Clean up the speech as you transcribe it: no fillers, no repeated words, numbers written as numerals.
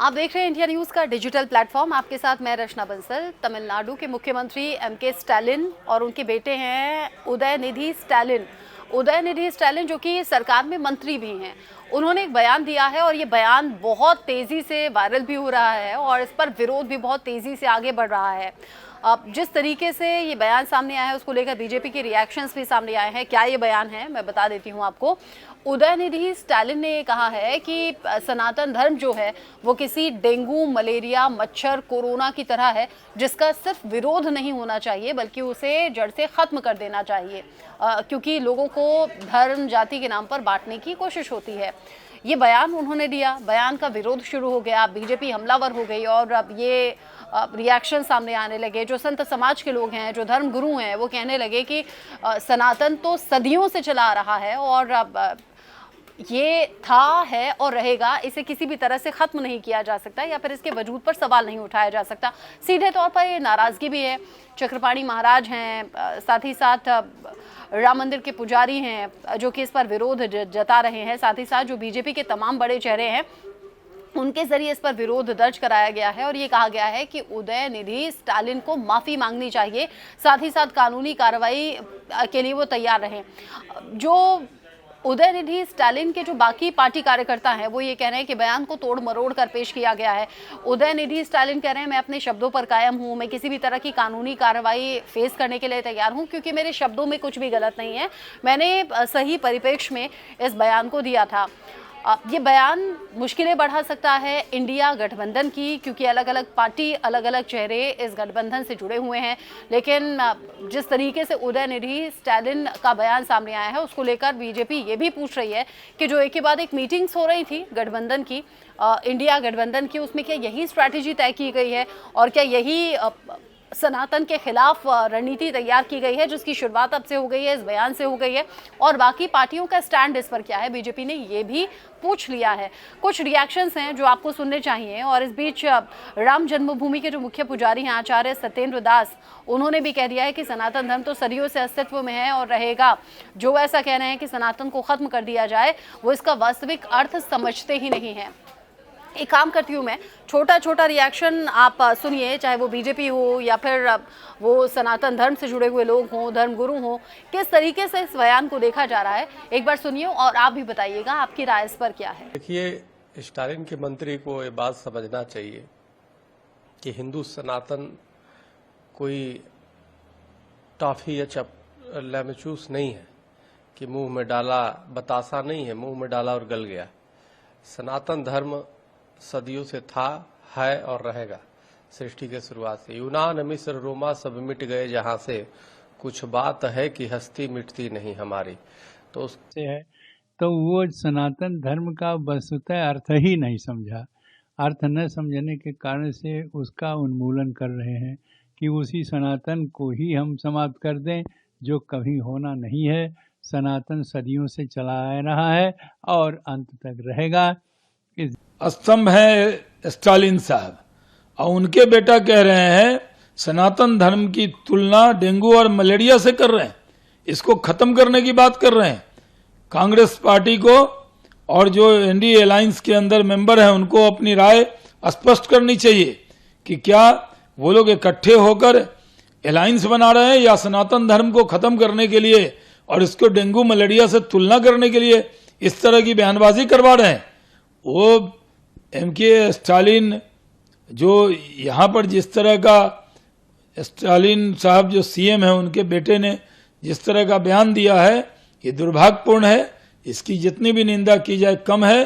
आप देख रहे हैं इंडिया न्यूज का डिजिटल प्लेटफॉर्म। आपके साथ मैं रचना बंसल। तमिलनाडु के मुख्यमंत्री एमके स्टालिन और उनके बेटे हैं उदयनिधि स्टालिन जो कि सरकार में मंत्री भी हैं, उन्होंने एक बयान दिया है और ये बयान बहुत तेजी से वायरल भी हो रहा है और इस पर विरोध भी बहुत तेजी से आगे बढ़ रहा है। अब जिस तरीके से ये बयान सामने आया है उसको लेकर बीजेपी के रिएक्शंस भी सामने आए हैं। क्या ये बयान है, मैं बता देती हूँ आपको। उदयनिधि स्टालिन ने कहा है कि सनातन धर्म जो है वो किसी डेंगू, मलेरिया, मच्छर, कोरोना की तरह है जिसका सिर्फ विरोध नहीं होना चाहिए बल्कि उसे जड़ से खत्म कर देना चाहिए, क्योंकि लोगों को धर्म जाति के नाम पर बांटने की कोशिश होती है। ये बयान उन्होंने दिया, बयान का विरोध शुरू हो गया, बीजेपी हमलावर हो गई और अब ये रिएक्शन सामने आने लगे। जो संत समाज के लोग हैं, जो धर्म गुरु हैं, वो कहने लगे कि सनातन तो सदियों से चला आ रहा है और अब ये था, है और रहेगा, इसे किसी भी तरह से खत्म नहीं किया जा सकता या फिर इसके वजूद पर सवाल नहीं उठाया जा सकता। सीधे तौर पर ये नाराजगी भी है। चक्रपाणी महाराज हैं, साथ ही साथ राम मंदिर के पुजारी हैं जो कि इस पर विरोध जता रहे हैं। साथ ही साथ जो बीजेपी के तमाम बड़े चेहरे हैं उनके जरिए इस पर विरोध दर्ज कराया गया है और ये कहा गया है कि उदयनिधि स्टालिन को माफ़ी मांगनी चाहिए, साथ ही साथ कानूनी कार्रवाई के लिए वो तैयार रहें। जो उदयनिधि स्टालिन के जो बाकी पार्टी कार्यकर्ता हैं वो ये कह रहे हैं कि बयान को तोड़ मरोड़ कर पेश किया गया है। उदयनिधि स्टालिन कह रहे हैं मैं अपने शब्दों पर कायम हूँ, मैं किसी भी तरह की कानूनी कार्रवाई फेस करने के लिए तैयार हूँ क्योंकि मेरे शब्दों में कुछ भी गलत नहीं है, मैंने सही परिप्रेक्ष्य में इस बयान को दिया था। ये बयान मुश्किलें बढ़ा सकता है इंडिया गठबंधन की, क्योंकि अलग अलग पार्टी, अलग अलग चेहरे इस गठबंधन से जुड़े हुए हैं। लेकिन जिस तरीके से उदयनिधि स्टालिन का बयान सामने आया है उसको लेकर बीजेपी ये भी पूछ रही है कि जो एक के बाद एक मीटिंग्स हो रही थी गठबंधन की, इंडिया गठबंधन की, उसमें क्या यही स्ट्रैटेजी तय की गई है और क्या यही सनातन के खिलाफ रणनीति तैयार की गई है जिसकी शुरुआत अब से हो गई है, इस बयान से हो गई है, और बाकी पार्टियों का स्टैंड इस पर क्या है, बीजेपी ने ये भी पूछ लिया है। कुछ रिएक्शंस हैं जो आपको सुनने चाहिए। और इस बीच राम जन्मभूमि के जो मुख्य पुजारी हैं आचार्य सत्येंद्र दास, उन्होंने भी कह दिया है कि सनातन धर्म तो सदियों से अस्तित्व में है और रहेगा। जो ऐसा कह रहे हैं कि सनातन को खत्म कर दिया जाए वो इसका वास्तविक अर्थ समझते ही नहीं है। एक काम करती हूँ मैं, छोटा छोटा रिएक्शन आप सुनिए, चाहे वो बीजेपी हो या फिर वो सनातन धर्म से जुड़े हुए लोग हों, धर्म गुरु हों, किस तरीके से इस बयान को देखा जा रहा है एक बार सुनिए और आप भी बताइएगा आपकी राय इस पर क्या है। देखिए, स्टालिन के मंत्री को ये बात समझना चाहिए कि हिंदू सनातन कोई टॉफी या लेमचूस नहीं है कि मुंह में डाला, बतासा नहीं है, मुंह में डाला और गल गया। सनातन धर्म सदियों से था, है और रहेगा, सृष्टि के शुरुआत से। यूनान, मिस्र, रोमा सब मिट गए जहां से, कुछ बात है कि हस्ती मिटती नहीं हमारी। तो उससे है तो वो सनातन धर्म का वस्तुतः अर्थ ही नहीं समझा। अर्थ न समझने के कारण से उसका उन्मूलन कर रहे हैं कि उसी सनातन को ही हम समाप्त कर दें जो कभी होना नहीं है। सनातन सदियों से चला आ रहा है और अंत तक रहेगा। स्तंभ है स्टालिन साहब और उनके बेटा कह रहे हैं सनातन धर्म की तुलना डेंगू और मलेरिया से कर रहे हैं, इसको खत्म करने की बात कर रहे हैं। कांग्रेस पार्टी को और जो एनडीए अलायंस के अंदर मेंबर हैं उनको अपनी राय स्पष्ट करनी चाहिए कि क्या वो लोग इकट्ठे होकर अलायंस बना रहे हैं या सनातन धर्म को खत्म करने के लिए और इसको डेंगू मलेरिया से तुलना करने के लिए इस तरह की बयानबाजी करवा रहे हैं। वो एमके स्टालिन जो यहाँ पर जिस तरह का, स्टालिन साहब जो सीएम है उनके बेटे ने जिस तरह का बयान दिया है ये दुर्भाग्यपूर्ण है। इसकी जितनी भी निंदा की जाए कम है।